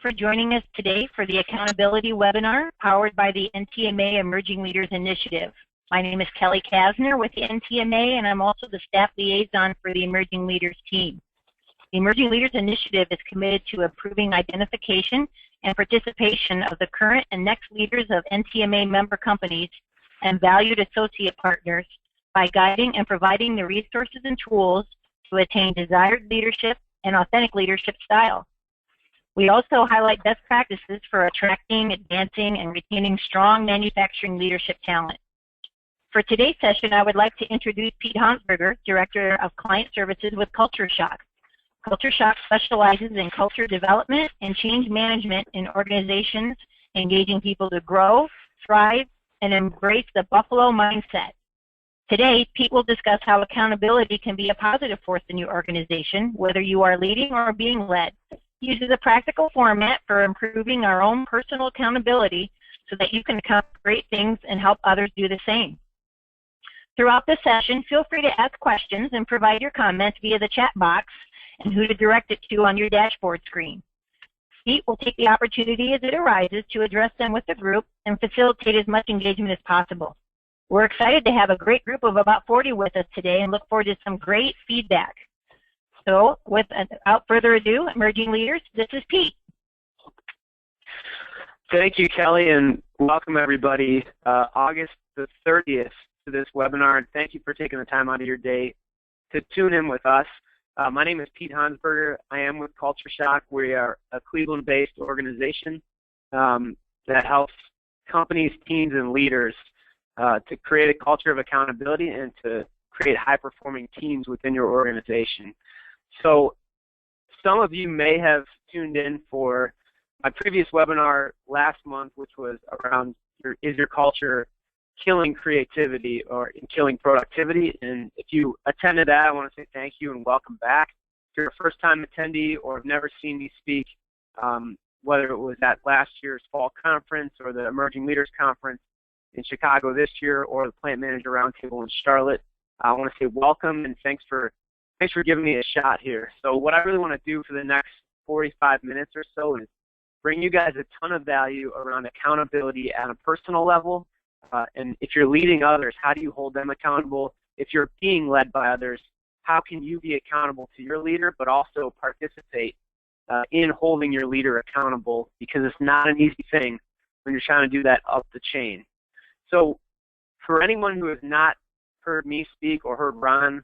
for joining us today for the Accountability webinar powered by the NTMA Emerging Leaders Initiative. My name is Kelly Kasner with the NTMA, and I'm also the staff liaison for the Emerging Leaders team. The Emerging Leaders Initiative is committed to improving identification and participation of the current and next leaders of NTMA member companies and valued associate partners by guiding and providing the resources and tools to attain desired leadership and authentic leadership style. We also highlight best practices for attracting, advancing, and retaining strong manufacturing leadership talent. For today's session, I would like to introduce Pete Honsberger, Director of Client Services with CultureShoc. CultureShoc specializes in culture development and change management in organizations, engaging people to grow, thrive, and embrace the Buffalo mindset. Today, Pete will discuss how accountability can be a positive force in your organization, whether you are leading or being led. He uses a practical format for improving our own personal accountability so that you can accomplish great things and help others do the same. Throughout the session, feel free to ask questions and provide your comments via the chat box and who to direct it to on your dashboard screen. Pete will take the opportunity as it arises to address them with the group and facilitate as much engagement as possible. We're excited to have a great group of about 40 with us today and look forward to some great feedback. So, without further ado, Emerging Leaders, this is Pete. Thank you, Kelly, and welcome everybody. August the 30th to this webinar, and thank you for taking the time out of your day to tune in with us. My name is Pete Honsberger. I am with CultureShoc. We are a Cleveland-based organization that helps companies, teams, and leaders to create a culture of accountability and to create high-performing teams within your organization. So some of you may have tuned in for my previous webinar last month, which was around is your culture killing creativity or killing productivity? And if you attended that, I want to say thank you and welcome back. If you're a first-time attendee or have never seen me speak, whether it was at last year's fall conference or the Emerging Leaders Conference in Chicago this year or the Plant Manager Roundtable in Charlotte, I want to say welcome and thanks for giving me a shot here. So what I really want to do for the next 45 minutes or so is bring you guys a ton of value around accountability at a personal level. And if you're leading others, how do you hold them accountable? If you're being led by others, how can you be accountable to your leader but also participate in holding your leader accountable, because it's not an easy thing when you're trying to do that up the chain. So for anyone who has not heard me speak or heard Ron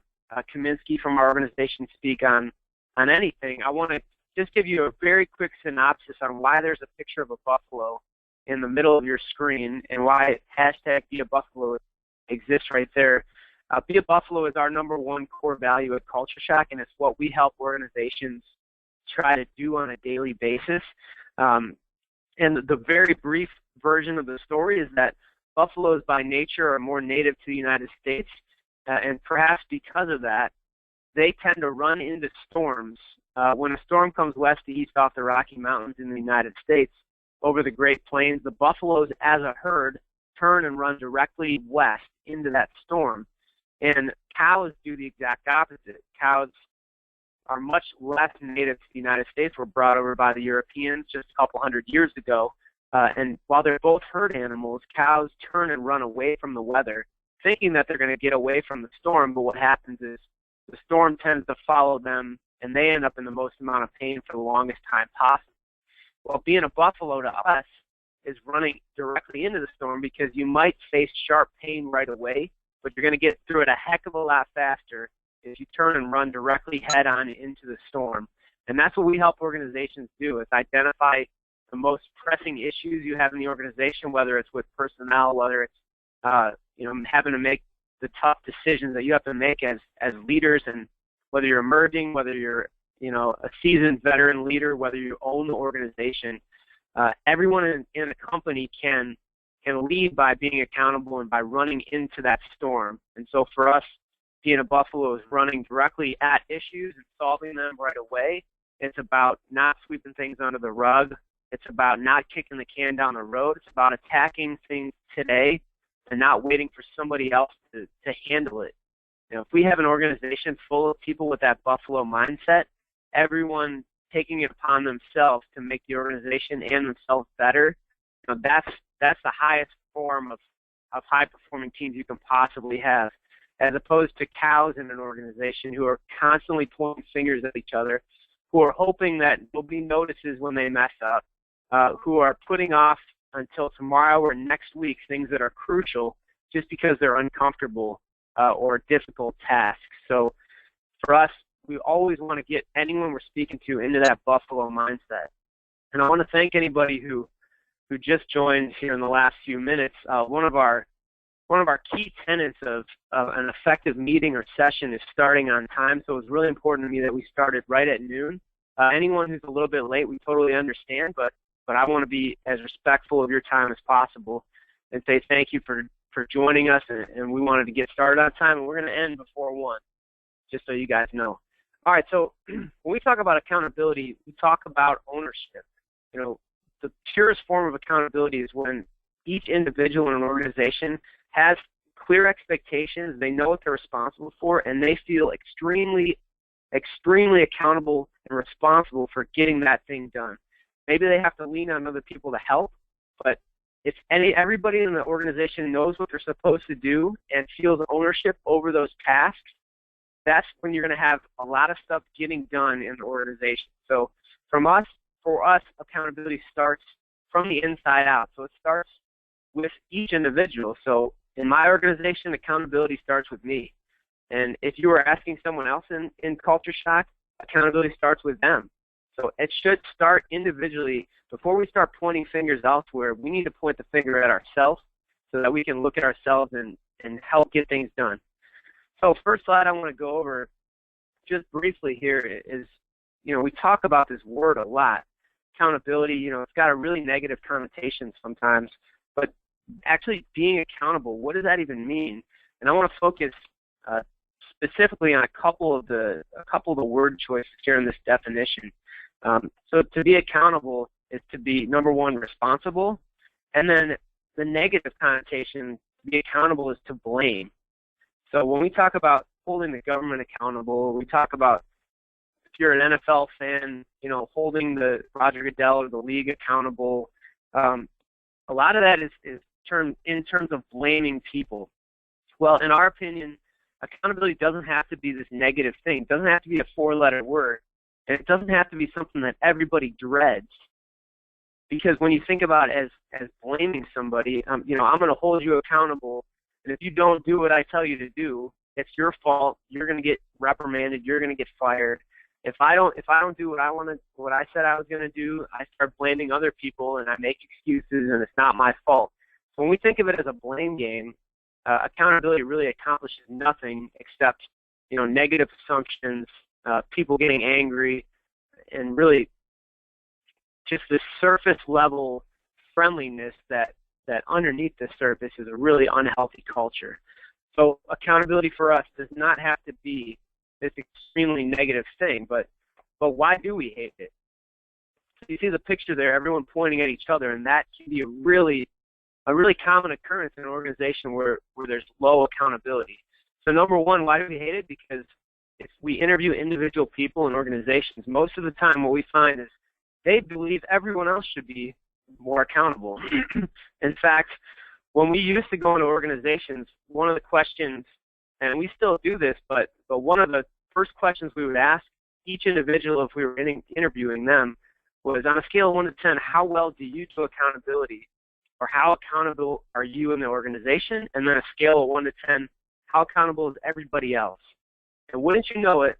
Kaminsky from our organization speak on anything, I want to just give you a very quick synopsis on why there's a picture of a buffalo in the middle of your screen and why hashtag Be a Buffalo exists right there. Be a Buffalo is our #1 core value at CultureShoc, and it's what we help organizations try to do on a daily basis. And the very brief version of the story is that buffaloes by nature are more native to the United States, and perhaps because of that, they tend to run into storms. When a storm comes west to east off the Rocky Mountains in the United States, over the Great Plains, the buffaloes as a herd turn and run directly west into that storm. And cows do the exact opposite. Cows are much less native to the United States, were brought over by the Europeans just a couple hundred years ago. And while they're both herd animals, cows turn and run away from the weather, thinking that they're going to get away from the storm, but what happens is the storm tends to follow them, and they end up in the most amount of pain for the longest time possible. Well, being a buffalo to us is running directly into the storm because you might face sharp pain right away, but you're going to get through it a heck of a lot faster if you turn and run directly head-on into the storm. And that's what we help organizations do, is identify the most pressing issues you have in the organization, whether it's with personnel, whether it's having to make the tough decisions that you have to make as leaders, and whether you're emerging, whether you're a seasoned veteran leader, whether you own the organization, everyone in a company can lead by being accountable and by running into that storm. And so for us, being a buffalo is running directly at issues and solving them right away. It's about not sweeping things under the rug. It's about not kicking the can down the road. It's about attacking things today and not waiting for somebody else to handle it. If we have an organization full of people with that buffalo mindset, everyone taking it upon themselves to make the organization and themselves better, that's the highest form of high-performing teams you can possibly have, as opposed to cows in an organization who are constantly pointing fingers at each other, who are hoping that nobody notices when they mess up, who are putting off until tomorrow or next week things that are crucial just because they're uncomfortable or difficult tasks. So for us, we always want to get anyone we're speaking to into that buffalo mindset. And I want to thank anybody who just joined here in the last few minutes. One of our key tenets of an effective meeting or session is starting on time, so it was really important to me that we started right at noon. Anyone who's a little bit late, we totally understand, but I want to be as respectful of your time as possible and say thank you for joining us, and we wanted to get started on time, and we're going to end before 1, just so you guys know. All right, so when we talk about accountability, we talk about ownership. The purest form of accountability is when each individual in an organization has clear expectations, they know what they're responsible for, and they feel extremely accountable and responsible for getting that thing done. Maybe they have to lean on other people to help, but if everybody in the organization knows what they're supposed to do and feels ownership over those tasks, that's when you're going to have a lot of stuff getting done in the organization. So for us, accountability starts from the inside out. So it starts with each individual. So in my organization, accountability starts with me. And if you are asking someone else in CultureShoc, accountability starts with them. So it should start individually. Before we start pointing fingers elsewhere, we need to point the finger at ourselves so that we can look at ourselves and help get things done. So first slide I want to go over just briefly here is, we talk about this word a lot. Accountability, it's got a really negative connotation sometimes, but actually being accountable, what does that even mean? And I want to focus specifically on a couple of the word choices here in this definition. So to be accountable is to be, number one, responsible, and then the negative connotation, to be accountable, is to blame. So when we talk about holding the government accountable, we talk about, if you're an NFL fan, holding the Roger Goodell or the league accountable. A lot of that is in terms of blaming people. Well, in our opinion, accountability doesn't have to be this negative thing. It doesn't have to be a 4-letter word. And it doesn't have to be something that everybody dreads. Because when you think about it as blaming somebody, I'm going to hold you accountable, and if you don't do what I tell you to do, it's your fault. You're going to get reprimanded. You're going to get fired. If I don't do what I said I was going to do, I start blaming other people, and I make excuses, and it's not my fault. So when we think of it as a blame game, accountability really accomplishes nothing except, negative assumptions, people getting angry, and really just this surface level friendliness that underneath the surface is a really unhealthy culture. So accountability for us does not have to be this extremely negative thing, but why do we hate it? So you see the picture there, everyone pointing at each other, and that can be a really common occurrence in an organization where there's low accountability. So number one, why do we hate it? Because if we interview individual people in organizations, most of the time what we find is they believe everyone else should be more accountable. In fact, when we used to go into organizations, one of the questions, and we still do this, but one of the first questions we would ask each individual if we were interviewing them was, on a scale of 1 to 10, how well do you do accountability? Or how accountable are you in the organization? And then a scale of 1 to 10, how accountable is everybody else? And wouldn't you know it,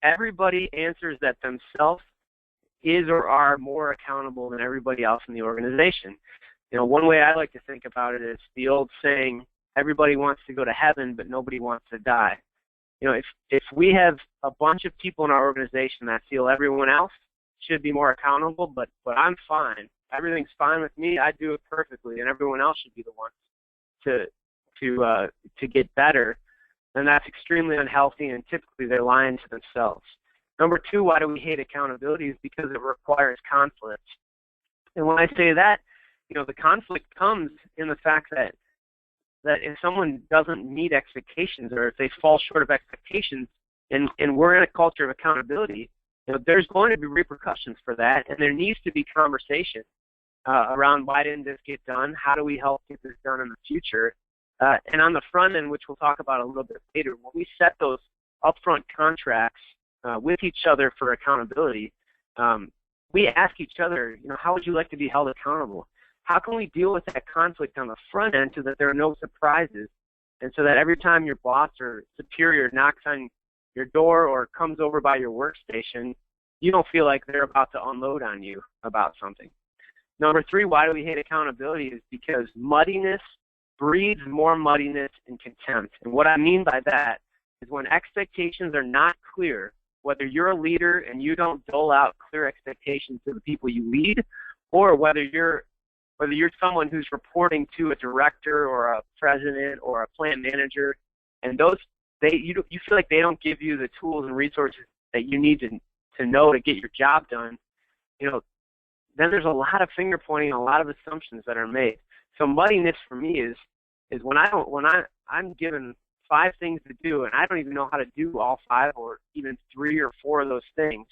everybody answers that themselves is or are more accountable than everybody else in the organization. One way I like to think about it is the old saying, everybody wants to go to heaven, but nobody wants to die. If we have a bunch of people in our organization that feel everyone else should be more accountable, but I'm fine, everything's fine with me, I do it perfectly, and everyone else should be the ones to get better, then that's extremely unhealthy, and typically they're lying to themselves. Number two, why do we hate accountability is because it requires conflict. And when I say that, the conflict comes in the fact that if someone doesn't meet expectations or if they fall short of expectations, and we're in a culture of accountability, there's going to be repercussions for that, and there needs to be conversation around why didn't this get done, how do we help get this done in the future. And on the front end, which we'll talk about a little bit later, when we set those upfront contracts with each other for accountability, we ask each other, how would you like to be held accountable? How can we deal with that conflict on the front end so that there are no surprises, and so that every time your boss or superior knocks on your door or comes over by your workstation, you don't feel like they're about to unload on you about something. Number 3, why do we hate accountability is because muddiness breeds more muddiness and contempt. And what I mean by that is when expectations are not clear, whether you're a leader and you don't dole out clear expectations to the people you lead, or whether you're someone who's reporting to a director or a president or a plant manager, and you feel like they don't give you the tools and resources that you need to know to get your job done, then there's a lot of finger pointing, a lot of assumptions that are made. So muddiness for me is when I'm given 5 things to do and I don't even know how to do all 5 or even 3 or 4 of those things.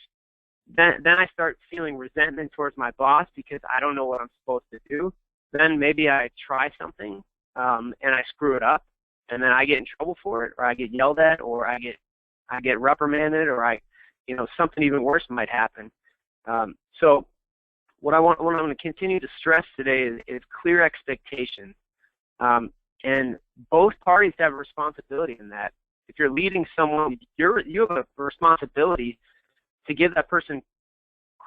Then I start feeling resentment towards my boss because I don't know what I'm supposed to do. Then maybe I try something and I screw it up, and then I get in trouble for it, or I get yelled at, or I get reprimanded, or something even worse might happen. So what I'm going to continue to stress today is clear expectations, and both parties have a responsibility in that. If you're leading someone, you have a responsibility to give that person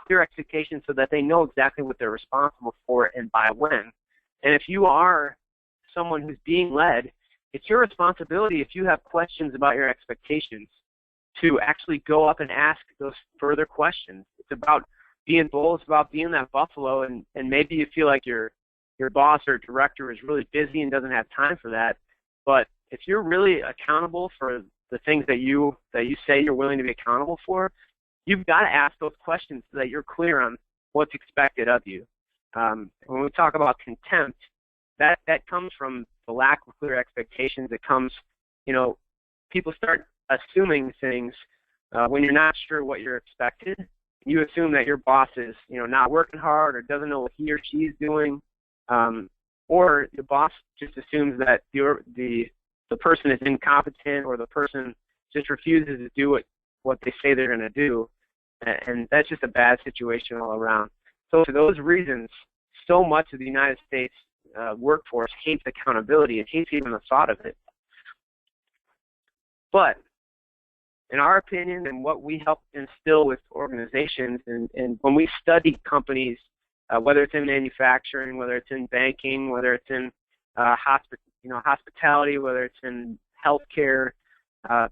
clear expectations so that they know exactly what they're responsible for and by when. And if you are someone who's being led, it's your responsibility, if you have questions about your expectations, to actually go up and ask those further questions. It's about being bold. It's about being that buffalo, and maybe you feel like your boss or director is really busy and doesn't have time for that. But if you're really accountable for the things that you say you're willing to be accountable for, you've got to ask those questions so that you're clear on what's expected of you. When we talk about contempt, that comes from the lack of clear expectations. It comes, people start assuming things when you're not sure what you're expected. You assume that your boss is, not working hard or doesn't know what he or she is doing, or your boss just assumes that the person is incompetent, or the person just refuses to do what they say they're going to do. And that's just a bad situation all around. So for those reasons, so much of the United States workforce hates accountability and hates even the thought of it. But in our opinion, and what we help instill with organizations, and when we study companies, whether it's in manufacturing, whether it's in banking, whether it's in hospitality, whether it's in healthcare,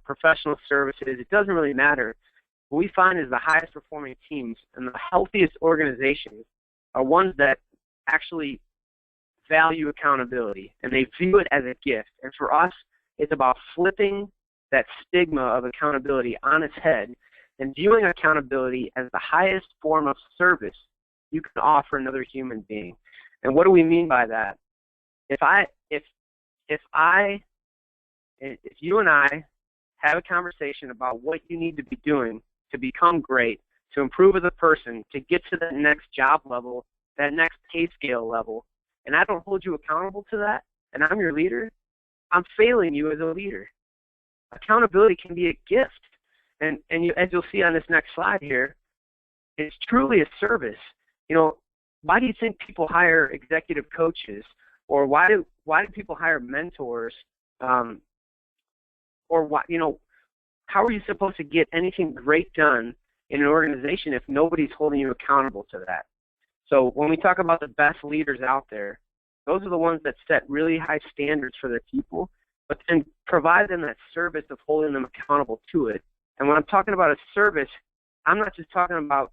professional services, it doesn't really matter. What we find is the highest performing teams and the healthiest organizations are ones that actually value accountability, and they view it as a gift. And for us, it's about flipping that stigma of accountability on its head and viewing accountability as the highest form of service you can offer another human being. And what do we mean by that? If you and I have a conversation about what you need to be doing to become great, to improve as a person, to get to that next job level, that next pay scale level, and I don't hold you accountable to that, and I'm your leader, I'm failing you as a leader. Accountability can be a gift, and as you'll see on this next slide here, it's truly a service. Why do you think people hire executive coaches, or why do people hire mentors, or why, how are you supposed to get anything great done in an organization if nobody's holding you accountable to that? So when we talk about the best leaders out there, those are the ones that set really high standards for their people, but then provide them that service of holding them accountable to it. And when I'm talking about a service, I'm not just talking about,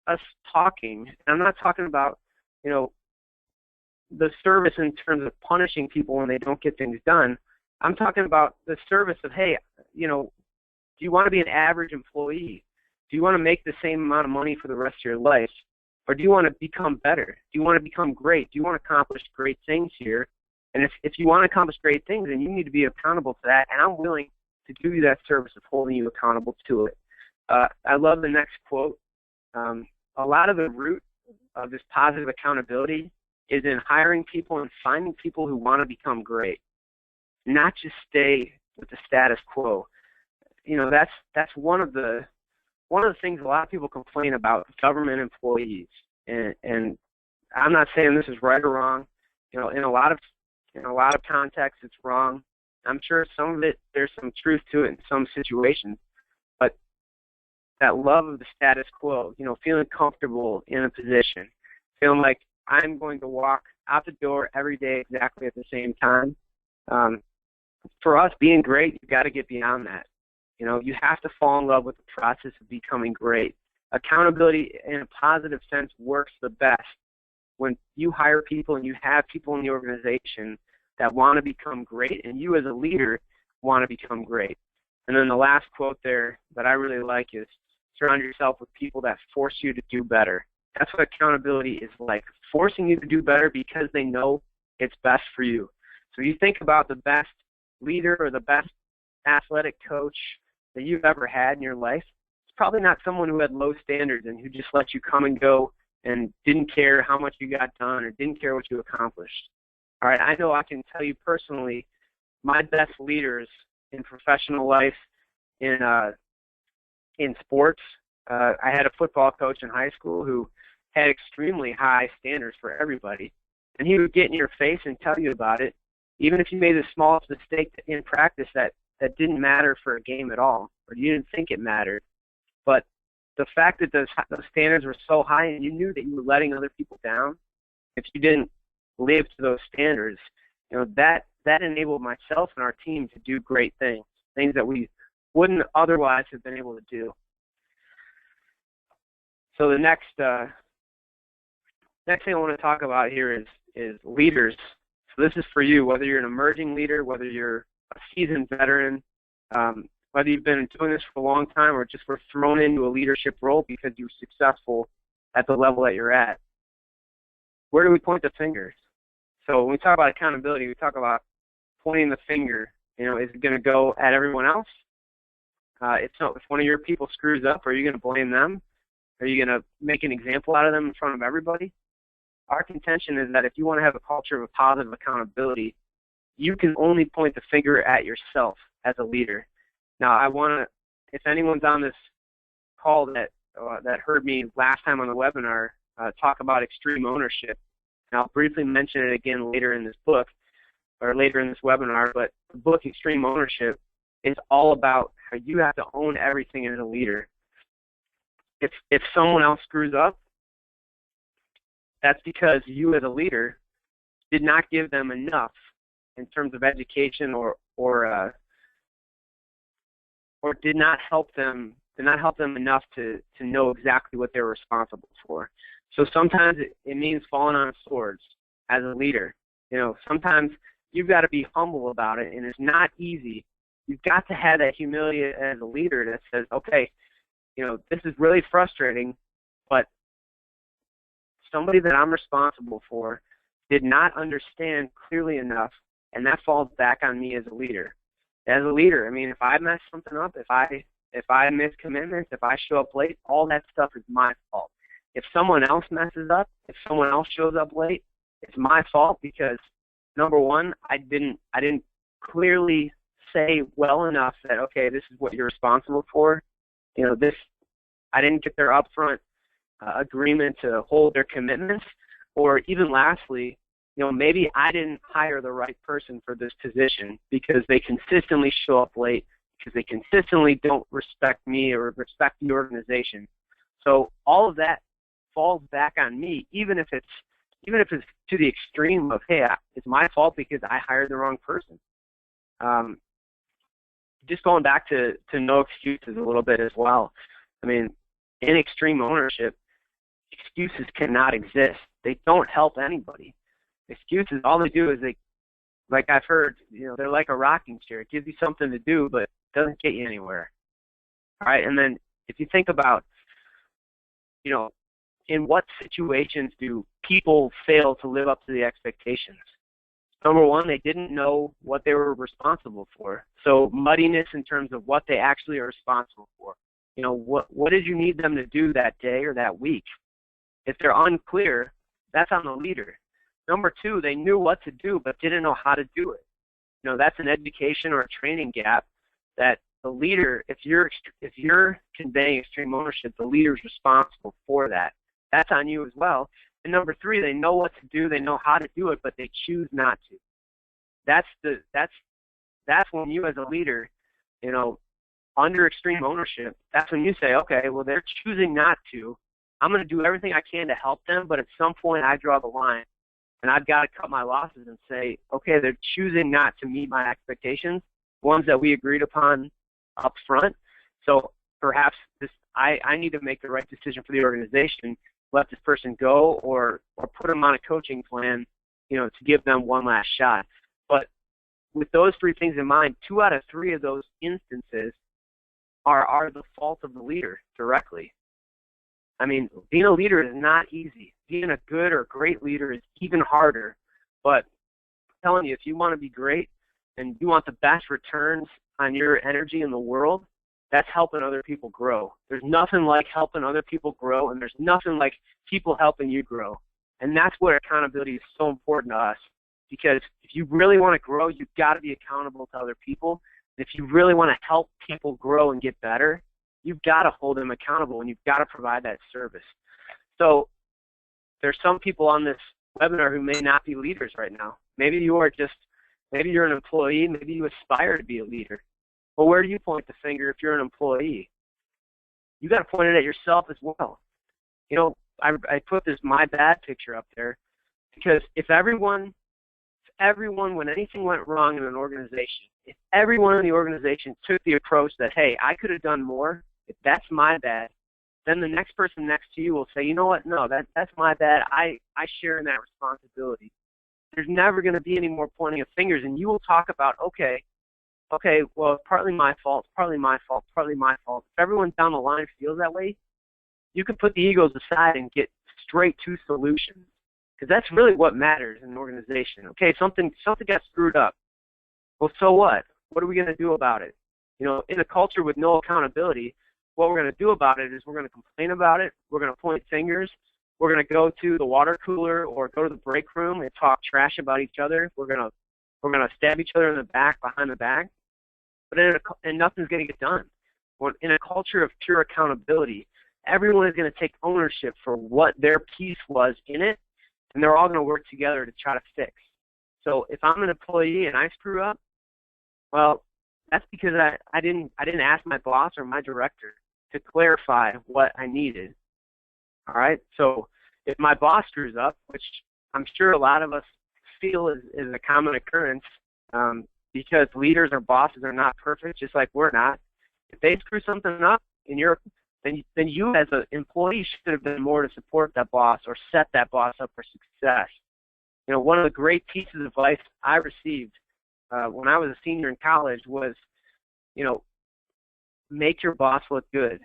us talking. I'm not talking about, the service in terms of punishing people when they don't get things done. I'm talking about the service of, hey, do you want to be an average employee? Do you want to make the same amount of money for the rest of your life? Or do you want to become better? Do you want to become great? Do you want to accomplish great things here? And if you want to accomplish great things, then you need to be accountable to that, and I'm willing to do you that service of holding you accountable to it. I love the next quote. A lot of the root of this positive accountability is in hiring people and finding people who want to become great, not just stay with the status quo. You know, that's one of the things a lot of people complain about government employees, and I'm not saying this is right or wrong. You know, in a lot of contexts, it's wrong. I'm sure some of it, there's some truth to it in some situations, but that love of the status quo, you know, feeling comfortable in a position, feeling like I'm going to walk out the door every day exactly at the same time. For us, being great, you've got to get beyond that. You know, you have to fall in love with the process of becoming great. Accountability in a positive sense works the best when you hire people and you have people in the organization that want to become great, and you as a leader want to become great. And then the last quote there that I really like is, surround yourself with people that force you to do better. That's what accountability is like, forcing you to do better because they know it's best for you. So you think about the best leader or the best athletic coach that you've ever had in your life. It's probably not someone who had low standards and who just let you come and go and didn't care how much you got done or didn't care what you accomplished. All right, I know I can tell you personally, my best leaders in professional life, in sports, I had a football coach in high school who had extremely high standards for everybody, and he would get in your face and tell you about it, even if you made the smallest mistake in practice that didn't matter for a game at all, or you didn't think it mattered. But the fact that those standards were so high and you knew that you were letting other people down if you didn't live to those standards, you know, that enabled myself and our team to do great things that we wouldn't otherwise have been able to do. So the next thing I want to talk about here is leaders. So this is for you, whether you're an emerging leader, whether you're a seasoned veteran, whether you've been doing this for a long time or just were thrown into a leadership role because you were successful at the level that you're at. Where do we point the fingers? So when we talk about accountability, we talk about pointing the finger. You know, is it going to go at everyone else? If one of your people screws up, are you going to blame them? Are you going to make an example out of them in front of everybody? Our contention is that if you want to have a culture of positive accountability, you can only point the finger at yourself as a leader. Now, I want to, if anyone's on this call that heard me last time on the webinar talk about extreme ownership, and I'll briefly mention it again later in this book, or later in this webinar, but the book Extreme Ownership is all about how you have to own everything as a leader. If someone else screws up, that's because you as a leader did not give them enough in terms of education or did not help them enough to know exactly what they're responsible for. So sometimes it means falling on swords as a leader. You know, sometimes you've got to be humble about it, and it's not easy. You've got to have that humility as a leader that says, okay, you know, this is really frustrating, but somebody that I'm responsible for did not understand clearly enough, and that falls back on me as a leader. As a leader, I mean, if I mess something up, if I miss commitments, if I show up late, all that stuff is my fault. If someone else messes up, if someone else shows up late, it's my fault because, number one, I didn't clearly say well enough that, okay, this is what you're responsible for. You know, I didn't get their upfront agreement to hold their commitments, or even lastly, you know, maybe I didn't hire the right person for this position because they consistently show up late, because they consistently don't respect me or respect the organization. So all of that falls back on me, even if it's to the extreme of, hey, it's my fault because I hired the wrong person. Just going back to no excuses a little bit as well. I mean, in extreme ownership, excuses cannot exist. They don't help anybody. Excuses, all they do is like I've heard, you know, they're like a rocking chair. It gives you something to do, but it doesn't get you anywhere. All right, and then if you think about, you know, in what situations do people fail to live up to the expectations? Number one, they didn't know what they were responsible for. So muddiness in terms of what they actually are responsible for. What did you need them to do that day or that week? If they're unclear, that's on the leader. Number two, they knew what to do but didn't know how to do it. That's an education or a training gap that the leader, if you're conveying extreme ownership, the leader is responsible for that. That's on you as well. And number three, they know what to do, they know how to do it, but they choose not to. That's when you as a leader, under extreme ownership, that's when you say, okay, well, they're choosing not to. I'm going to do everything I can to help them, but at some point I draw the line, and I've got to cut my losses and say, okay, they're choosing not to meet my expectations, ones that we agreed upon up front. So perhaps I need to make the right decision for the organization, let this person go, or put them on a coaching plan, to give them one last shot. But with those three things in mind, 2 out of 3 of those instances are the fault of the leader directly. I mean, being a leader is not easy. Being a good or great leader is even harder. But I'm telling you, if you want to be great and you want the best returns on your energy in the world, that's helping other people grow. There's nothing like helping other people grow, and there's nothing like people helping you grow. And that's what accountability is so important to us. Because if you really want to grow, you've got to be accountable to other people. If you really want to help people grow and get better, you've got to hold them accountable, and you've got to provide that service. So there's some people on this webinar who may not be leaders right now. Maybe you're an employee, maybe you aspire to be a leader. Well, where do you point the finger if you're an employee? You got to point it at yourself as well. I put this my bad picture up there because if everyone, when anything went wrong in an organization, if everyone in the organization took the approach that, hey, I could have done more, if that's my bad, then the next person next to you will say, you know what, no, that's my bad. I share in that responsibility. There's never going to be any more pointing of fingers, and you will talk about, okay, well, it's partly my fault, partly my fault, partly my fault. If everyone down the line feels that way, you can put the egos aside and get straight to solutions. Because that's really what matters in an organization. Okay, something got screwed up. Well, so what? What are we going to do about it? In a culture with no accountability, what we're going to do about it is we're going to complain about it. We're going to point fingers. We're going to go to the water cooler or go to the break room and talk trash about each other. We're going to stab each other in the back, behind the back. But and nothing's going to get done. In a culture of pure accountability, everyone is going to take ownership for what their piece was in it, and they're all going to work together to try to fix. So if I'm an employee and I screw up, well, that's because I didn't ask my boss or my director to clarify what I needed. All right? So if my boss screws up, which I'm sure a lot of us feel is a common occurrence, because leaders or bosses are not perfect, just like we're not. If they screw something up, then you as an employee should have done more to support that boss or set that boss up for success. One of the great pieces of advice I received when I was a senior in college was, make your boss look good.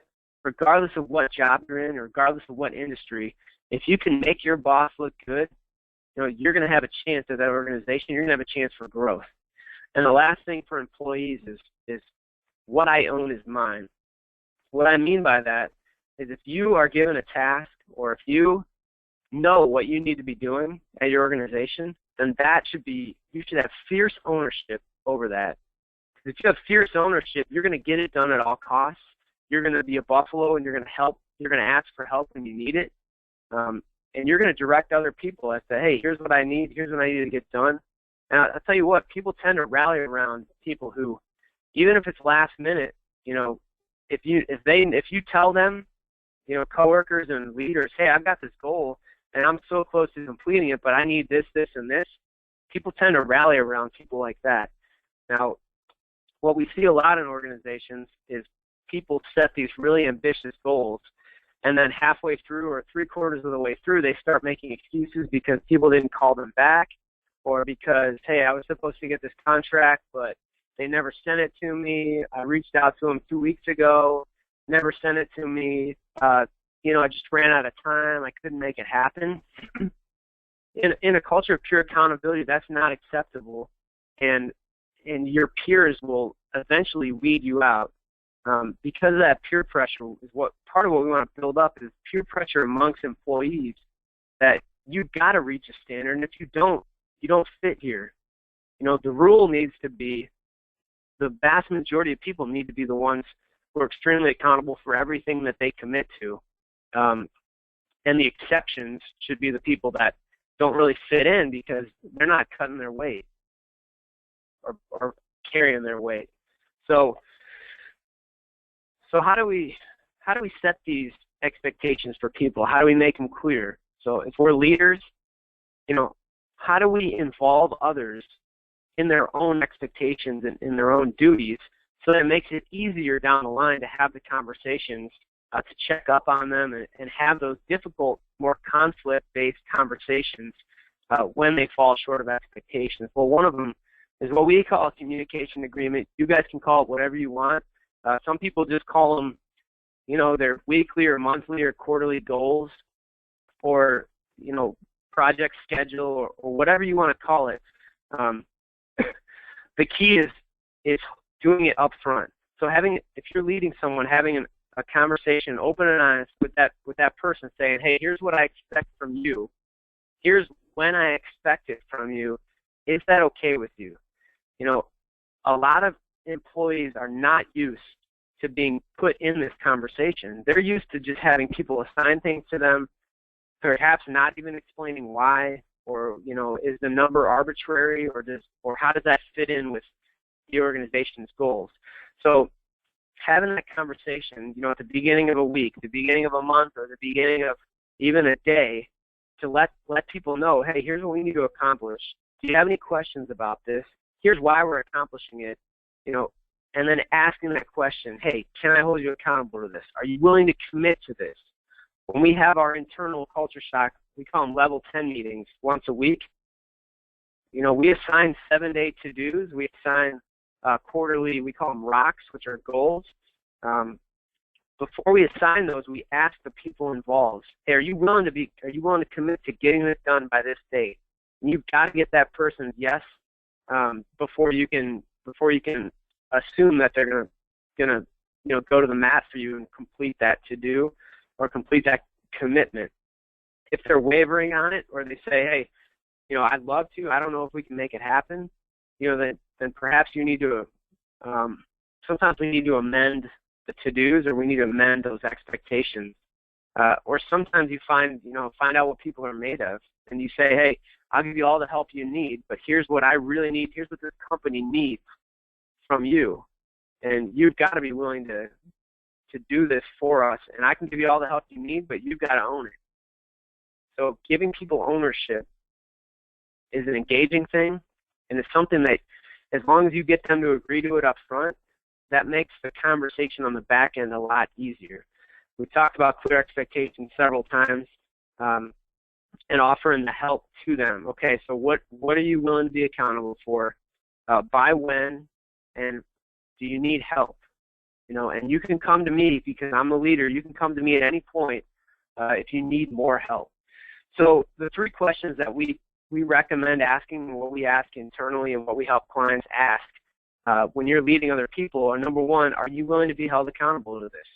Regardless of what job you're in, or regardless of what industry, if you can make your boss look good, you're going to have a chance at that organization. You're going to have a chance for growth. And the last thing for employees is what I own is mine. What I mean by that is if you are given a task, or if you know what you need to be doing at your organization, then you should have fierce ownership over that. Because if you have fierce ownership, you're going to get it done at all costs. You're going to be a buffalo, and you're going to help. You're going to ask for help when you need it, and you're going to direct other people as to, hey, here's what I need. Here's what I need to get done. And I'll tell you what, people tend to rally around people who, even if it's last minute, if you tell them, coworkers and leaders, hey, I've got this goal and I'm so close to completing it, but I need this, this, and this, people tend to rally around people like that. Now, what we see a lot in organizations is people set these really ambitious goals, and then halfway through or 3/4 of the way through, they start making excuses because people didn't call them back, or because, hey, I was supposed to get this contract, but they never sent it to me. I reached out to them 2 weeks ago, never sent it to me. I just ran out of time. I couldn't make it happen. In a culture of pure accountability, that's not acceptable, and your peers will eventually weed you out. because of that peer pressure is what part of what we want to build up is peer pressure amongst employees that you've got to reach a standard, and if you don't fit here. The rule needs to be the vast majority of people need to be the ones who are extremely accountable for everything that they commit to. And the exceptions should be the people that don't really fit in because they're not cutting their weight or carrying their weight. So how do we set these expectations for people? How do we make them clear? So if we're leaders, how do we involve others in their own expectations and in their own duties so that it makes it easier down the line to have the conversations, to check up on them and have those difficult, more conflict-based conversations when they fall short of expectations. Well, one of them is what we call a communication agreement. You guys can call it whatever you want. Some people just call them, their weekly or monthly or quarterly goals or, project schedule or whatever you want to call it. The key is doing it up front. So if you're leading someone, having a conversation, open and honest with that person, saying, hey, here's what I expect from you. Here's when I expect it from you. Is that okay with you? A lot of employees are not used to being put in this conversation. They're used to just having people assign things to them, perhaps not even explaining why, or is the number arbitrary, or how does that fit in with the organization's goals? So having that conversation, at the beginning of a week, the beginning of a month, or the beginning of even a day, to let people know, hey, here's what we need to accomplish. Do you have any questions about this? Here's why we're accomplishing it. And then asking that question, hey, can I hold you accountable to this? Are you willing to commit to this? When we have our internal culture shock, we call them level 10 meetings once a week. We assign 7-day to-dos. We assign quarterly, we call them rocks, which are goals. Before we assign those, we ask the people involved, hey, are you willing to commit to getting this done by this date? And you've got to get that person's yes before you can assume that they're gonna go to the mat for you and complete that to-do or complete that commitment. If they're wavering on it, or they say, hey, I'd love to, I don't know if we can make it happen, then perhaps you need to, sometimes we need to amend the to-dos, or we need to amend those expectations. Or sometimes you find out what people are made of, and you say, hey, I'll give you all the help you need, but here's what I really need, here's what this company needs from you. And you've got to be willing to do this for us, and I can give you all the help you need, but you've got to own it. So giving people ownership is an engaging thing, and it's something that as long as you get them to agree to it up front, that makes the conversation on the back end a lot easier. We talked about clear expectations several times, and offering the help to them. Okay, so what are you willing to be accountable for? By when? And do you need help? And you can come to me because I'm the leader. You can come to me at any point if you need more help. So the 3 questions that we recommend asking, and what we ask internally and what we help clients ask when you're leading other people are, number 1, are you willing to be held accountable to this?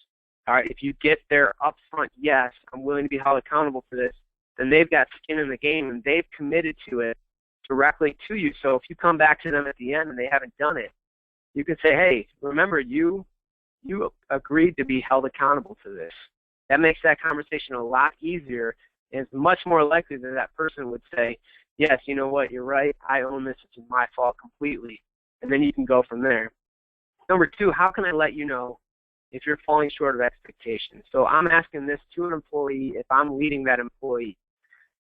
All right, if you get their upfront yes, I'm willing to be held accountable for this, then they've got skin in the game and they've committed to it directly to you. So if you come back to them at the end and they haven't done it, you can say, hey, remember, you agreed to be held accountable to this. That makes that conversation a lot easier, and it's much more likely that that person would say, yes, you know what, you're right, I own this, it's my fault completely. And then you can go from there. Number 2, how can I let you know if you're falling short of expectations? So I'm asking this to an employee if I'm leading that employee.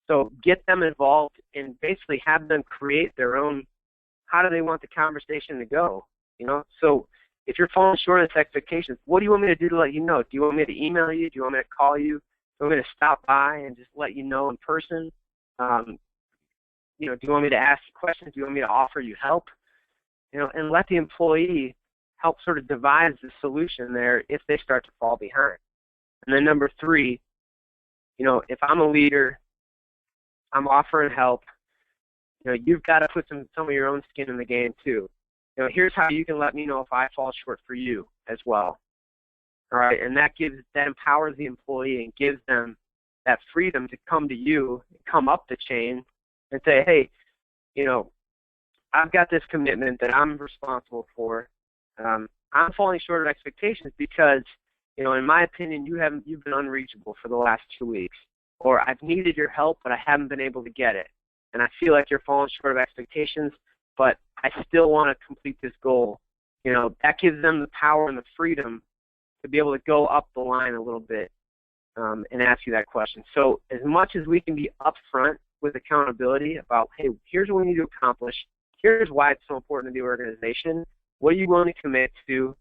So get them involved and basically have them create their own, how do they want the conversation to go? So if you're falling short of expectations, what do you want me to do to let you know? Do you want me to email you? Do you want me to call you? Do you want me to stop by and just let you know in person? Do you want me to ask you questions? Do you want me to offer you help? And let the employee help sort of devise the solution there if they start to fall behind. And then number 3, if I'm a leader, I'm offering help, you've got to put some of your own skin in the game too. Here's how you can let me know if I fall short for you as well. all right, and that empowers the employee and gives them that freedom to come to you, come up the chain, and say, hey, you know, I've got this commitment that I'm responsible for. I'm falling short of expectations because, you know, in my opinion, you've been unreachable for the last 2 weeks, or I've needed your help, but I haven't been able to get it, and I feel like you're falling short of expectations, but I still want to complete this goal. You know, that gives them the power and the freedom to be able to go up the line a little bit and ask you that question. So as much as we can be upfront with accountability about, hey, here's what we need to accomplish, here's why it's so important to the organization, what are you willing to commit to,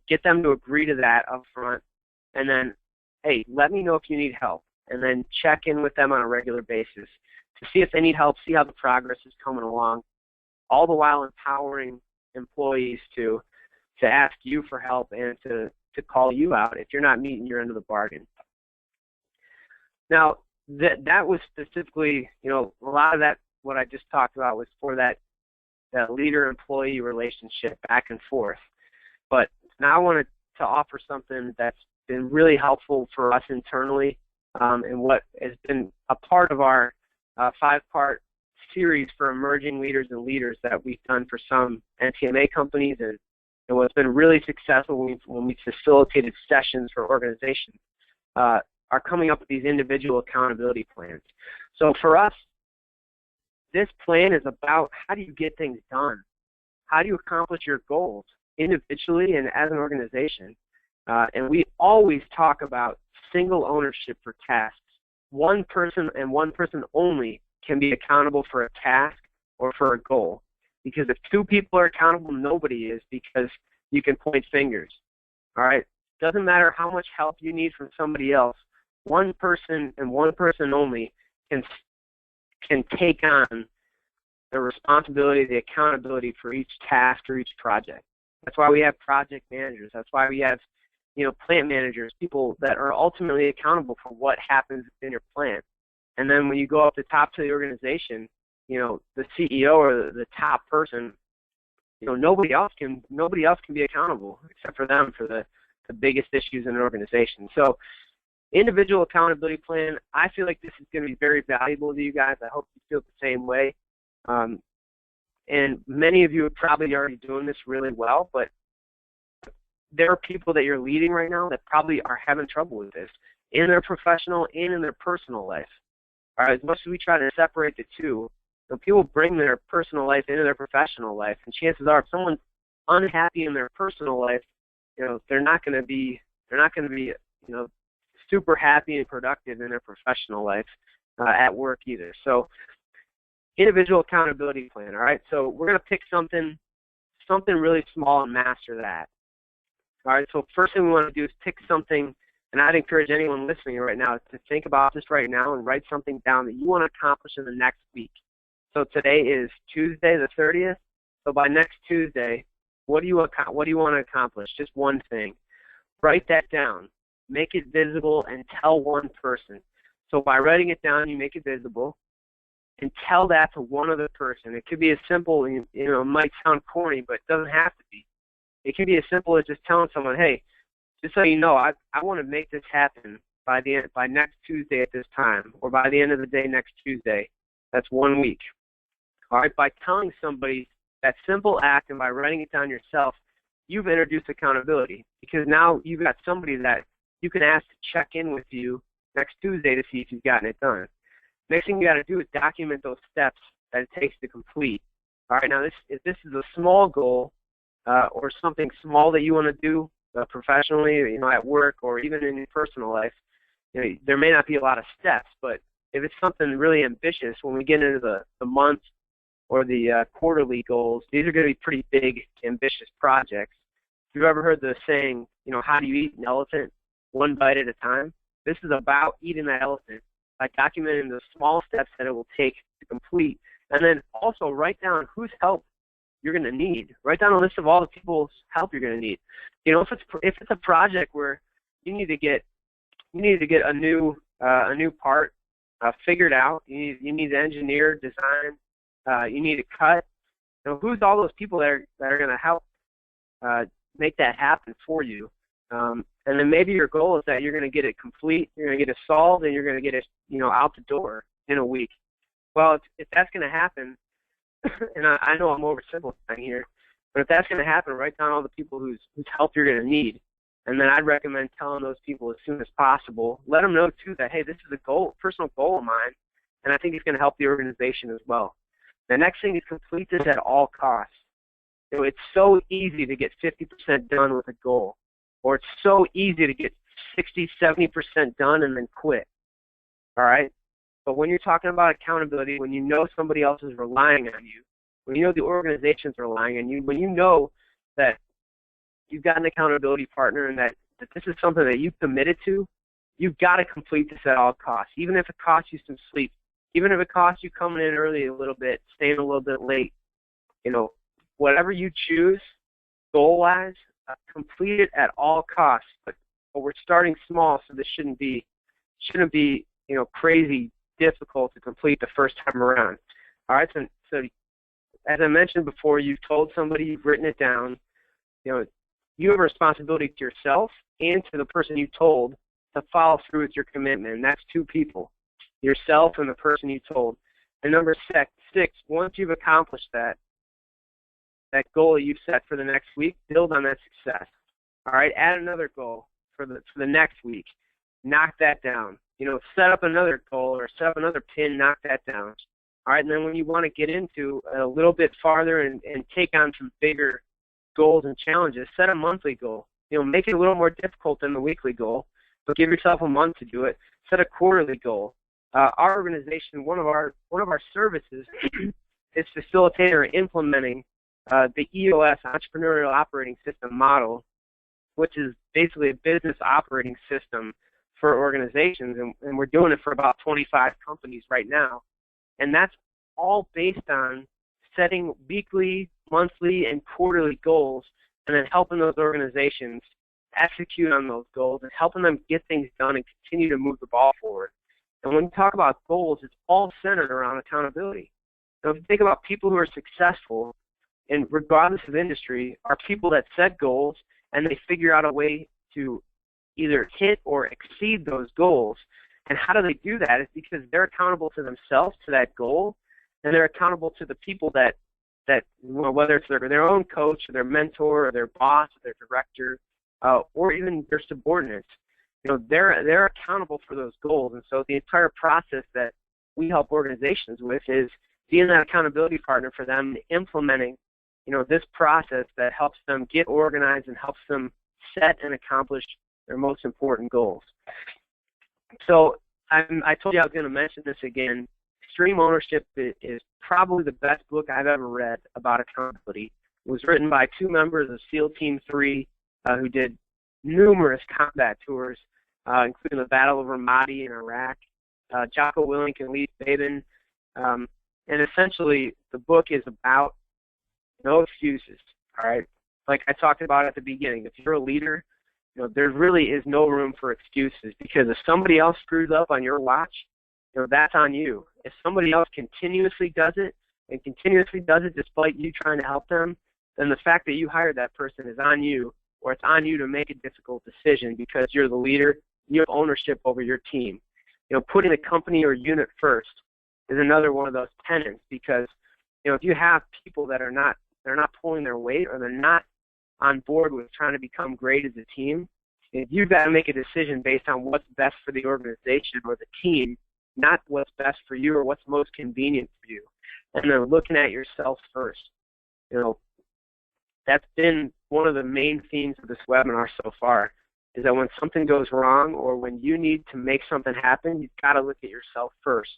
get them to agree to that up front, and then, hey, let me know if you need help, and then check in with them on a regular basis to see if they need help, see how the progress is coming along, all the while empowering employees to ask you for help and to call you out if you're not meeting your end of the bargain. Now, that was specifically, you know, a lot of that, what I just talked about was for that leader-employee relationship back and forth. But now I wanted to offer something that's been really helpful for us internally and what has been a part of our 5-part series for emerging leaders and leaders that we've done for some NTMA companies, and what's been really successful when we facilitated sessions for organizations are coming up with these individual accountability plans. So for us, this plan is about how do you get things done? How do you accomplish your goals individually and as an organization? And we always talk about single ownership for tasks. One person and one person only can be accountable for a task or for a goal. Because if 2 people are accountable, nobody is, because you can point fingers. All right? Doesn't matter how much help you need from somebody else. One person and one person only can take on the responsibility, the accountability for each task or each project. That's why we have project managers. That's why we have, you know, plant managers, people that are ultimately accountable for what happens in your plant. And then when you go up the top to the organization, you know, the CEO or the top person, you know, nobody else can be accountable except for them for the biggest issues in an organization. So individual accountability plan, I feel like this is going to be very valuable to you guys. I hope you feel the same way. And many of you are probably already doing this really well, but there are people that you're leading right now that probably are having trouble with this in their professional and in their personal life. All right, as much as we try to separate the two, you know, people bring their personal life into their professional life, and chances are, if someone's unhappy in their personal life, you know, they're not going to be, you know, super happy and productive in their professional life at work either. So, individual accountability plan. All right, so we're going to pick something really small and master that. All right, so first thing we want to do is pick something, and I'd encourage anyone listening right now to think about this right now and write something down that you want to accomplish in the next week. So today is Tuesday the 30th. So by next Tuesday, what do you want to accomplish? Just one thing. Write that down. Make it visible and tell one person. So by writing it down, you make it visible and tell that to one other person. It could be as simple, you know, it might sound corny, but it doesn't have to be. It can be as simple as just telling someone, hey, just so you know, I want to make this happen by next Tuesday at this time, or by the end of the day next Tuesday. That's 1 week. All right, by telling somebody that simple act and by writing it down yourself, you've introduced accountability, because now you've got somebody that you can ask to check in with you next Tuesday to see if you've gotten it done. Next thing you got to do is document those steps that it takes to complete. All right, now if this is a small goal or something small that you want to do professionally, you know, at work or even in your personal life, you know, there may not be a lot of steps, but if it's something really ambitious, when we get into the month or the quarterly goals, these are going to be pretty big, ambitious projects. Have you ever heard the saying, you know, how do you eat an elephant? One bite at a time. This is about eating that elephant by documenting the small steps that it will take to complete, and then also write down whose help you're going to need. Write down a list of all the people's help you're going to need. You know, if it's a project where you need to get a new part figured out, you need to engineer, design, you need to cut. You know, who's all those people that are going to help make that happen for you? And then maybe your goal is that you're going to get it complete, you're going to get it solved, and you're going to get it, out the door in a week. Well, if that's going to happen, and I know I'm oversimplifying here, but if that's going to happen, write down all the people whose help you're going to need. And then I'd recommend telling those people as soon as possible. Let them know, too, that, hey, this is a personal goal of mine, and I think it's going to help the organization as well. The next thing is complete this at all costs. It's so easy to get 50% done with a goal, or it's so easy to get 60, 70% done and then quit, all right? But when you're talking about accountability, when you know somebody else is relying on you, when you know the organization's relying on you, when you know that you've got an accountability partner and that this is something that you've committed to, you've got to complete this at all costs, even if it costs you some sleep, even if it costs you coming in early a little bit, staying a little bit late, whatever you choose, goal-wise, complete it at all costs. But we're starting small, so this shouldn't be crazy difficult to complete the first time around. All right, so as I mentioned before, you've told somebody, you've written it down. You have a responsibility to yourself and to the person you told to follow through with your commitment, and that's two people, yourself and the person you told. And number six, once you've accomplished that goal that you've set for the next week, build on that success. All right, add another goal for the next week. Knock that down. Set up another goal or set up another pin, knock that down. All right, and then when you want to get into a little bit farther and take on some bigger goals and challenges, set a monthly goal. Make it a little more difficult than the weekly goal, but give yourself a month to do it. Set a quarterly goal. Our organization, one of our services is facilitating or implementing the EOS, Entrepreneurial Operating System model, which is basically a business operating system for organizations, and we're doing it for about 25 companies right now. And that's all based on setting weekly, monthly, and quarterly goals, and then helping those organizations execute on those goals and helping them get things done and continue to move the ball forward. And when we talk about goals, it's all centered around accountability. So if you think about people who are successful, and regardless of industry, are people that set goals and they figure out a way to either hit or exceed those goals. And how do they do that? It's because they're accountable to themselves, to that goal, and they're accountable to the people that whether it's their own coach or their mentor or their boss or their director or even their subordinates. They're accountable for those goals. And so the entire process that we help organizations with is being that accountability partner for them, implementing this process that helps them get organized and helps them set and accomplish their most important goals. So I told you I was going to mention this again. Extreme Ownership is probably the best book I've ever read about accountability. It was written by two members of SEAL Team 3 who did numerous combat tours, including the Battle of Ramadi in Iraq, Jocko Willink and Lee Babin. And essentially, the book is about no excuses, all right? Like I talked about at the beginning, if you're a leader, there really is no room for excuses, because if somebody else screws up on your watch, that's on you. If somebody else continuously does it despite you trying to help them, then the fact that you hired that person is on you, or it's on you to make a difficult decision because you're the leader, you have ownership over your team. Putting the company or unit first is another one of those tenets, because if you have people that are not pulling their weight, or they're not on board with trying to become great as a team, you've got to make a decision based on what's best for the organization or the team, not what's best for you or what's most convenient for you. And then looking at yourself first. That's been one of the main themes of this webinar so far, is that when something goes wrong or when you need to make something happen, you've got to look at yourself first.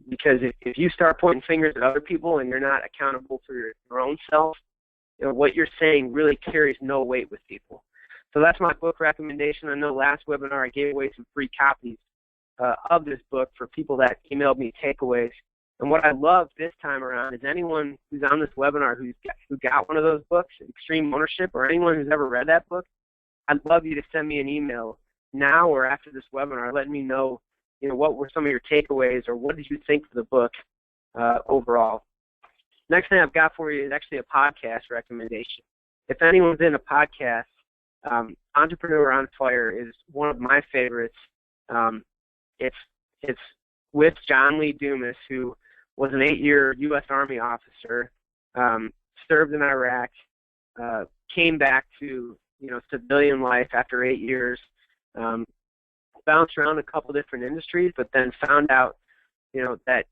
Because if you start pointing fingers at other people and you're not accountable for your own self, what you're saying really carries no weight with people. So that's my book recommendation. I know last webinar I gave away some free copies of this book for people that emailed me takeaways. And what I love this time around is anyone who's on this webinar who got one of those books, Extreme Ownership, or anyone who's ever read that book, I'd love you to send me an email now or after this webinar letting me know, what were some of your takeaways, or what did you think of the book overall. Next thing I've got for you is actually a podcast recommendation. If anyone's in a podcast Entrepreneur on Fire is one of my favorites. It's with John Lee Dumas, who was an 8-year U.S. Army officer, served in Iraq, came back to civilian life after 8 years, bounced around a couple different industries, but then found out that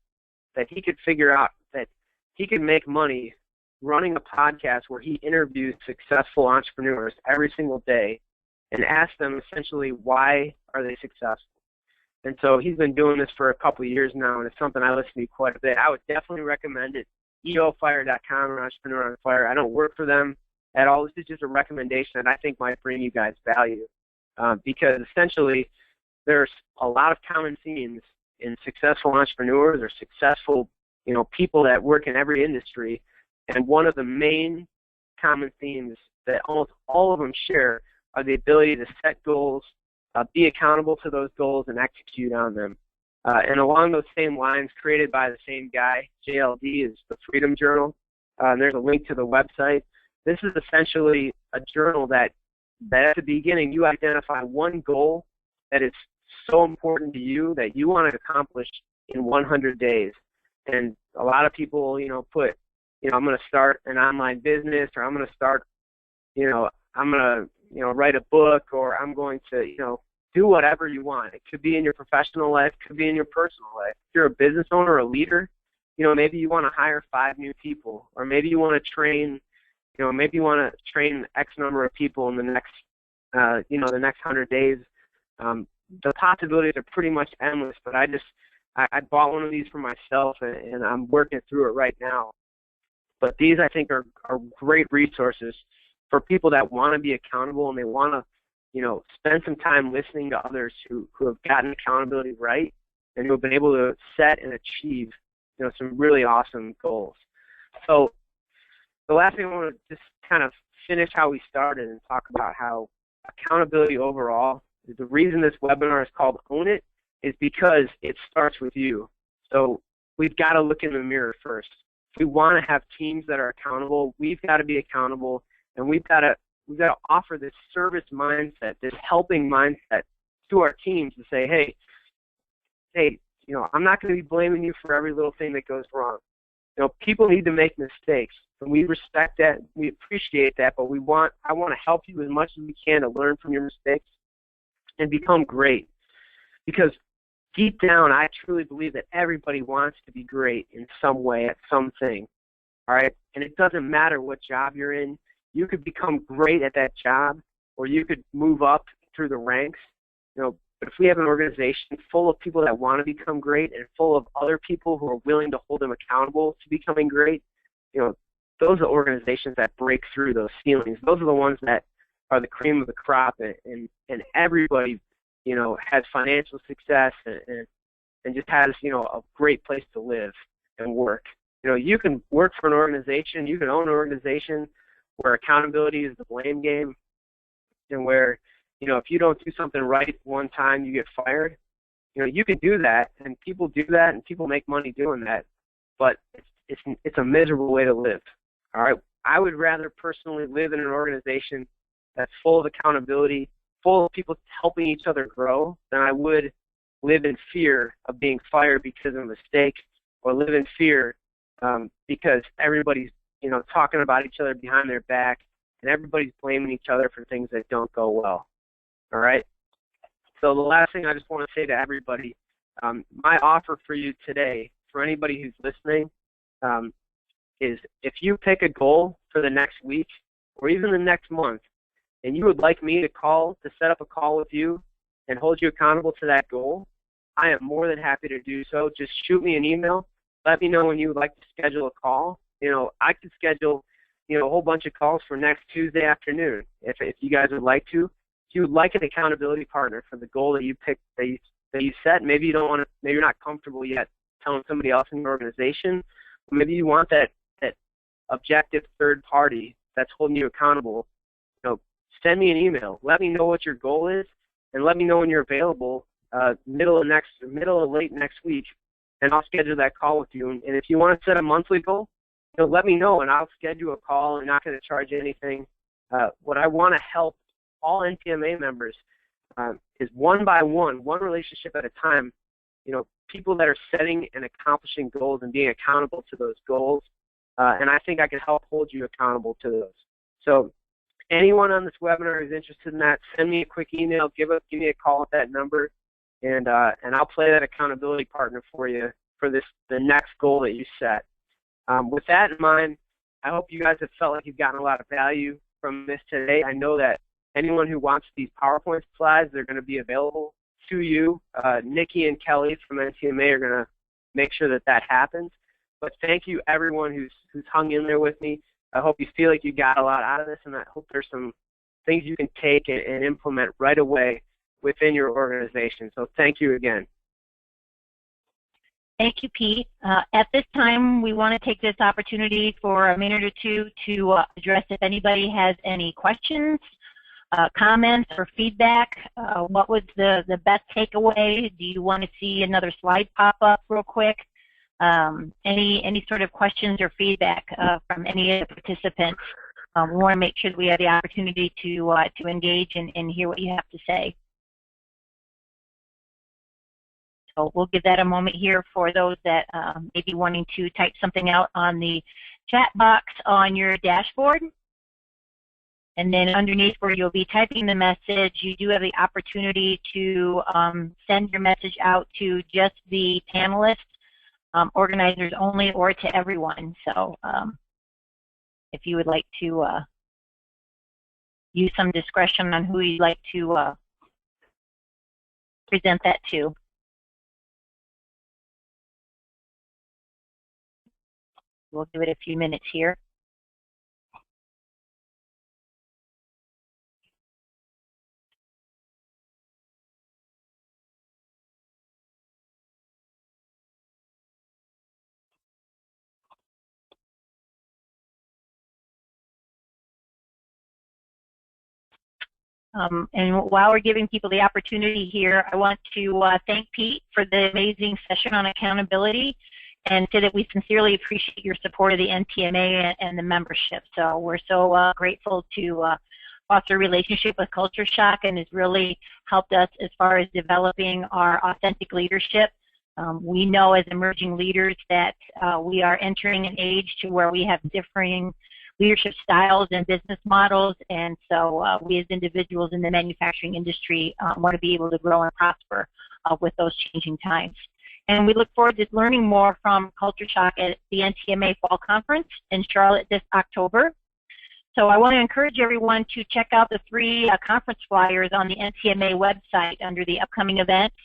he could figure out that he could make money running a podcast where he interviews successful entrepreneurs every single day and asks them essentially why are they successful. And so he's been doing this for a couple of years now, and it's something I listen to quite a bit. I would definitely recommend it. EOFire.com or Entrepreneur on Fire. I don't work for them at all. This is just a recommendation that I think might bring you guys value, because essentially there's a lot of common themes in successful entrepreneurs or successful people that work in every industry, and one of the main common themes that almost all of them share are the ability to set goals, be accountable to those goals, and execute on them. And along those same lines, created by the same guy, JLD, is the Freedom Journal. And there's a link to the website. This is essentially a journal that at the beginning you identify one goal that is so important to you that you want to accomplish in 100 days. And a lot of people, put, I'm going to start an online business, or I'm going to start, I'm going to, write a book, or I'm going to, do whatever you want. It could be in your professional life, could be in your personal life. If you're a business owner or a leader, maybe you want to hire 5 new people, or maybe you want to train, maybe you want to train X number of people in the next, the next 100 days. The possibilities are pretty much endless, but I bought one of these for myself, and I'm working through it right now. But these, I think, are great resources for people that want to be accountable, and they want to, spend some time listening to others who have gotten accountability right and who have been able to set and achieve, some really awesome goals. So the last thing I want to just kind of finish how we started and talk about how accountability overall, the reason this webinar is called Own It is because it starts with you. So we've got to look in the mirror first. If we want to have teams that are accountable, we've got to be accountable, and we've got to offer this service mindset, this helping mindset to our teams to say, hey, I'm not going to be blaming you for every little thing that goes wrong. People need to make mistakes, and we respect that, we appreciate that, but I want to help you as much as we can to learn from your mistakes and become great. Because deep down, I truly believe that everybody wants to be great in some way at something, all right? And it doesn't matter what job you're in. You could become great at that job, or you could move up through the ranks. But if we have an organization full of people that want to become great and full of other people who are willing to hold them accountable to becoming great, those are organizations that break through those ceilings. Those are the ones that are the cream of the crop, and everybody, has financial success and just has, a great place to live and work. You can work for an organization, you can own an organization where accountability is the blame game, and where, if you don't do something right one time, you get fired. You can do that, and people do that, and people make money doing that, but it's a miserable way to live. All right, I would rather personally live in an organization that's full of accountability, full of people helping each other grow, than I would live in fear of being fired because of a mistake, or live in fear because everybody's talking about each other behind their back, and everybody's blaming each other for things that don't go well. All right? So the last thing I just want to say to everybody, my offer for you today, for anybody who's listening, is if you pick a goal for the next week or even the next month, and you would like me to set up a call with you and hold you accountable to that goal, I am more than happy to do so. Just shoot me an email. Let me know when you would like to schedule a call. I could schedule, a whole bunch of calls for next Tuesday afternoon if you guys would like to. If you would like an accountability partner for the goal that you picked, that you set, maybe you don't want to, maybe you're not comfortable yet telling somebody else in your organization. Maybe you want that objective third party that's holding you accountable. Send me an email. Let me know what your goal is, and let me know when you're available, middle of late next week, and I'll schedule that call with you. And if you want to set a monthly goal, let me know, and I'll schedule a call. I'm not going to charge you anything. What I want to help all NTMA members is one by one relationship at a time, people that are setting and accomplishing goals and being accountable to those goals. And I think I can help hold you accountable to those. So anyone on this webinar who's interested in that, send me a quick email, give me a call at that number, and I'll play that accountability partner for you for the next goal that you set. With that in mind, I hope you guys have felt like you've gotten a lot of value from this today. I know that anyone who wants these PowerPoint slides, they're going to be available to you. Nikki and Kelly from NTMA are going to make sure that happens. But thank you, everyone who's hung in there with me. I hope you feel like you got a lot out of this, and I hope there's some things you can take and implement right away within your organization. So thank you again. Thank you, Pete. At this time, we want to take this opportunity for a minute or two to address if anybody has any questions, comments, or feedback. What was the best takeaway? Do you want to see another slide pop up real quick? Any sort of questions or feedback from any of the participants? We want to make sure that we have the opportunity to engage and hear what you have to say. So we'll give that a moment here for those that may be wanting to type something out on the chat box on your dashboard. And then underneath where you'll be typing the message, you do have the opportunity to send your message out to just the panelists, organizers only, or to everyone. So if you would like to use some discretion on who you'd like to present that to. We'll give it a few minutes here. And while we're giving people the opportunity here, I want to thank Pete for the amazing session on accountability, and say that we sincerely appreciate your support of the NTMA and the membership. So we're so grateful to foster a relationship with CultureShoc, and has really helped us as far as developing our authentic leadership. We know as emerging leaders that we are entering an age to where we have differing leadership styles and business models, and so we as individuals in the manufacturing industry want to be able to grow and prosper with those changing times. And we look forward to learning more from CultureShoc at the NTMA Fall Conference in Charlotte this October. So I want to encourage everyone to check out the 3 conference flyers on the NTMA website under the upcoming events.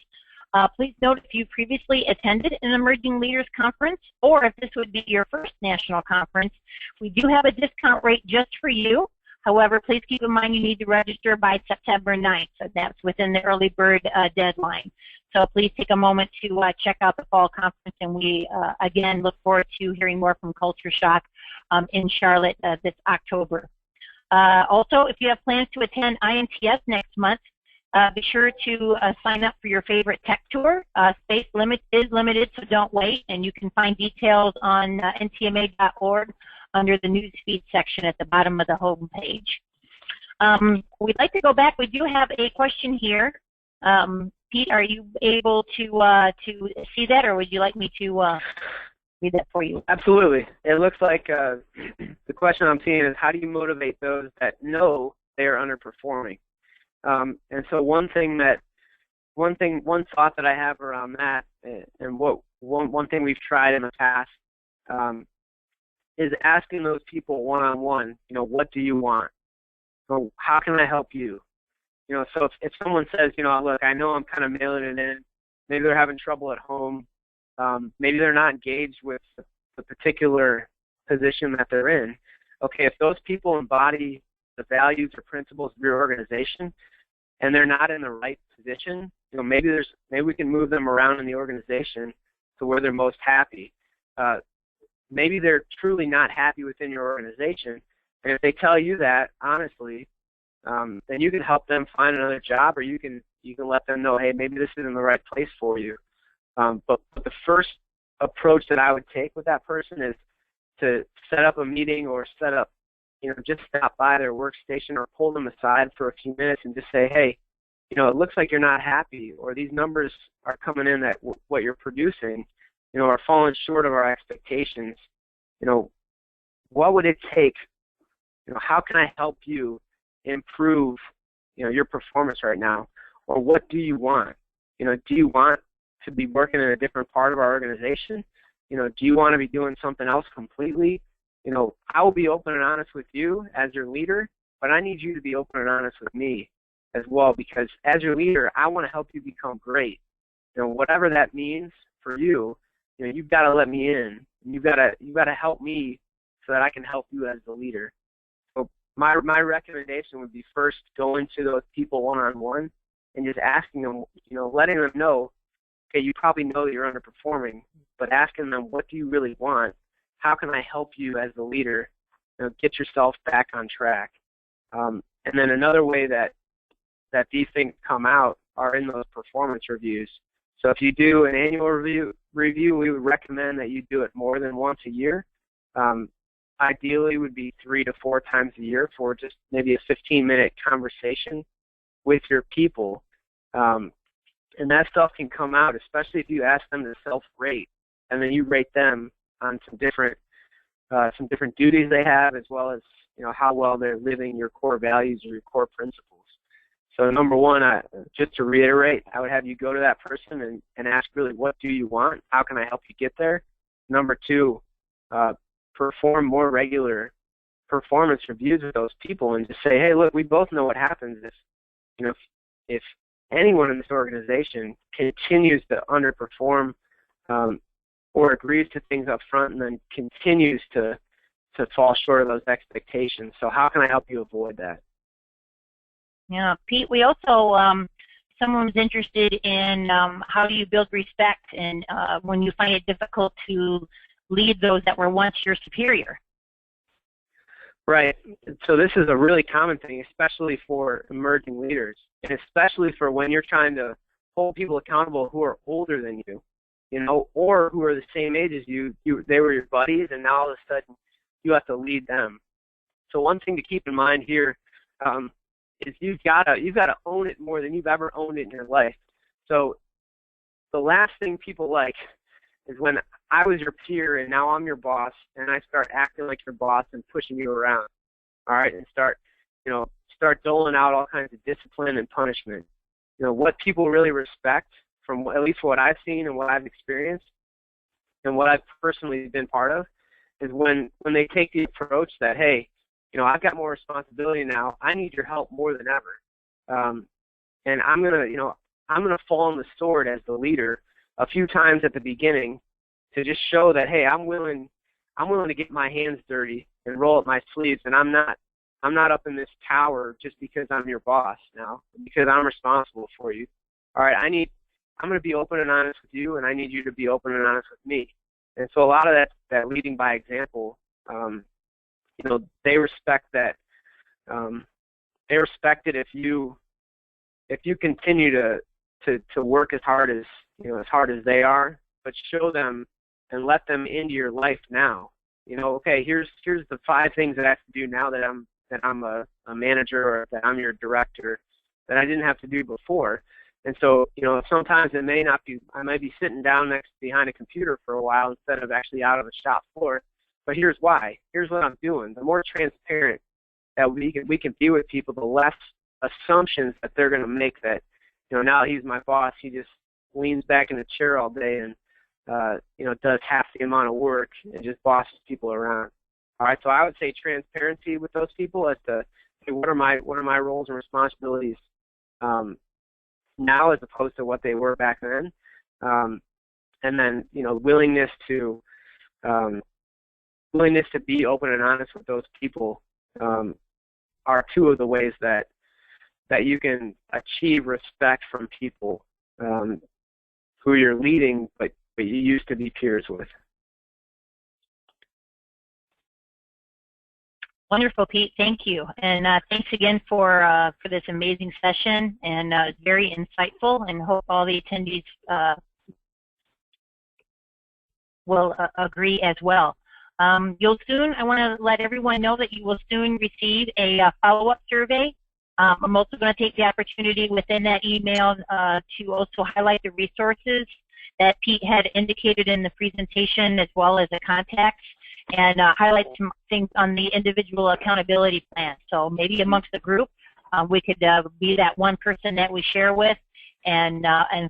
Please note if you previously attended an Emerging Leaders Conference, or if this would be your first national conference, we do have a discount rate just for you. However, please keep in mind you need to register by September 9th, so that's within the early bird deadline. So please take a moment to check out the fall conference, and we, again, look forward to hearing more from CultureShoc in Charlotte this October. Also, if you have plans to attend INTS next month, be sure to sign up for your favorite tech tour. Space is limited, so don't wait, and you can find details on ntma.org under the newsfeed section at the bottom of the home page. We'd like to go back. We do have a question here. Pete, are you able to see that, or would you like me to read that for you? Absolutely. It looks like the question I'm seeing is, how do you motivate those that know they are underperforming? And so one thought that I have around that, and one thing we've tried in the past, is asking those people one-on-one, what do you want? So how can I help you? So if someone says, look, I know I'm kind of mailing it in, maybe they're having trouble at home, maybe they're not engaged with the particular position that they're in. Okay, if those people embody the values or principles of your organization, and they're not in the right position, maybe we can move them around in the organization to where they're most happy. Maybe they're truly not happy within your organization, and if they tell you that honestly, then you can help them find another job, or you can let them know, hey, maybe this isn't the right place for you. But the first approach that I would take with that person is to set up a meeting or set up just stop by their workstation or pull them aside for a few minutes and just say, hey, it looks like you're not happy, or these numbers are coming in that what you're producing, are falling short of our expectations. What would it take? How can I help you improve, your performance right now? Or what do you want? Do you want to be working in a different part of our organization? Do you want to be doing something else completely? I will be open and honest with you as your leader, but I need you to be open and honest with me as well, because as your leader, I want to help you become great. Whatever that means for you, you've got to let me in. You've got to help me so that I can help you as the leader. So my recommendation would be first going to those people one-on-one and just asking them, letting them know, okay, you probably know that you're underperforming, but asking them, what do you really want? How can I help you as the leader, get yourself back on track? And then another way that these things come out are in those performance reviews. So if you do an annual review, we would recommend that you do it more than once a year. Ideally would be 3 to 4 times a year for just maybe a 15-minute conversation with your people. And that stuff can come out, especially if you ask them to self-rate, and then you rate them on some different duties they have, as well as how well they're living your core values or your core principles. So number one, just to reiterate, I would have you go to that person and ask really, what do you want? How can I help you get there? Number two, perform more regular performance reviews with those people and just say, hey, look, we both know what happens if anyone in this organization continues to underperform or agrees to things up front and then continues to fall short of those expectations. So how can I help you avoid that? Yeah, Pete, we also, someone was interested in how do you build respect and when you find it difficult to lead those that were once your superior. Right. So this is a really common thing, especially for emerging leaders, and especially for when you're trying to hold people accountable who are older than you, or who are the same age as you. They were your buddies, and now all of a sudden you have to lead them. So one thing to keep in mind here is you've got to own it more than you've ever owned it in your life. So the last thing people like is when I was your peer and now I'm your boss and I start acting like your boss and pushing you around, all right, and start doling out all kinds of discipline and punishment. What people really respect, from at least what I've seen and what I've experienced and what I've personally been part of, is when they take the approach that, hey, I've got more responsibility now. I need your help more than ever, and I'm gonna fall on the sword as the leader a few times at the beginning to just show that, hey, I'm willing to get my hands dirty and roll up my sleeves, and I'm not up in this tower just because I'm your boss now, because I'm responsible for you. All right, I'm going to be open and honest with you, and I need you to be open and honest with me. And so a lot of that leading by example, they respect that. They respect it if you continue to work as hard as they are, but show them and let them into your life now. Okay, here's the 5 things that I have to do now that I'm a manager or that I'm your director that I didn't have to do before. And so, sometimes I might be sitting down behind a computer for a while instead of actually out on the shop floor. But here's why. Here's what I'm doing. The more transparent that we can be with people, the less assumptions that they're going to make that, now he's my boss, he just leans back in the chair all day and, does half the amount of work and just bosses people around. All right, so I would say transparency with those people as to, hey, what are my roles and responsibilities now as opposed to what they were back then, and then willingness to be open and honest with those people are 2 of the ways that you can achieve respect from people who you're leading, but you used to be peers with. Wonderful, Pete. Thank you, and thanks again for this amazing session, and very insightful. And hope all the attendees will agree as well. I want to let everyone know that you will soon receive a follow-up survey. I'm also going to take the opportunity within that email to also highlight the resources that Pete had indicated in the presentation, as well as the contacts, and highlight some things on the individual accountability plan. So maybe amongst the group, we could be that one person that we share with and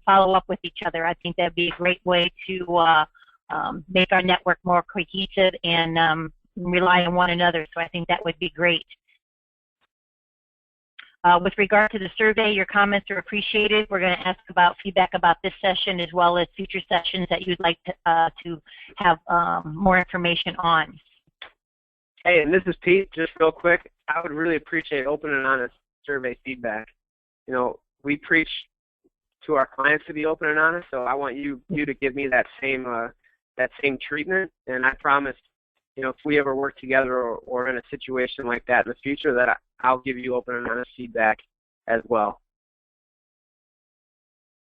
follow up with each other. I think that'd be a great way to make our network more cohesive and rely on one another. So I think that would be great. With regard to the survey, your comments are appreciated. We're going to ask about feedback about this session as well as future sessions that you'd like to have more information on. Hey, and this is Pete. Just real quick, I would really appreciate open and honest survey feedback. You know, we preach to our clients to be open and honest, so I want you to give me that same treatment, and I promise, you know, if we ever work together or in a situation like that in the future, that I'll give you open and honest feedback as well.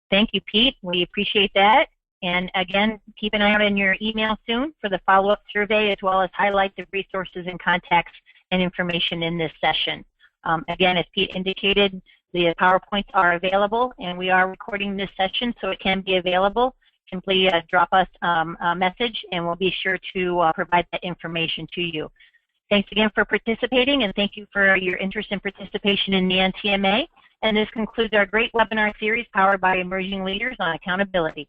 Thank you, Pete. We appreciate that. And again, keep an eye out in your email soon for the follow-up survey, as well as highlight the resources and contacts and information in this session. Again, as Pete indicated, the PowerPoints are available, and we are recording this session, so it can be available. Simply drop us a message, and we'll be sure to provide that information to you. Thanks again for participating, and thank you for your interest and participation in the NTMA. And this concludes our great webinar series powered by Emerging Leaders on Accountability.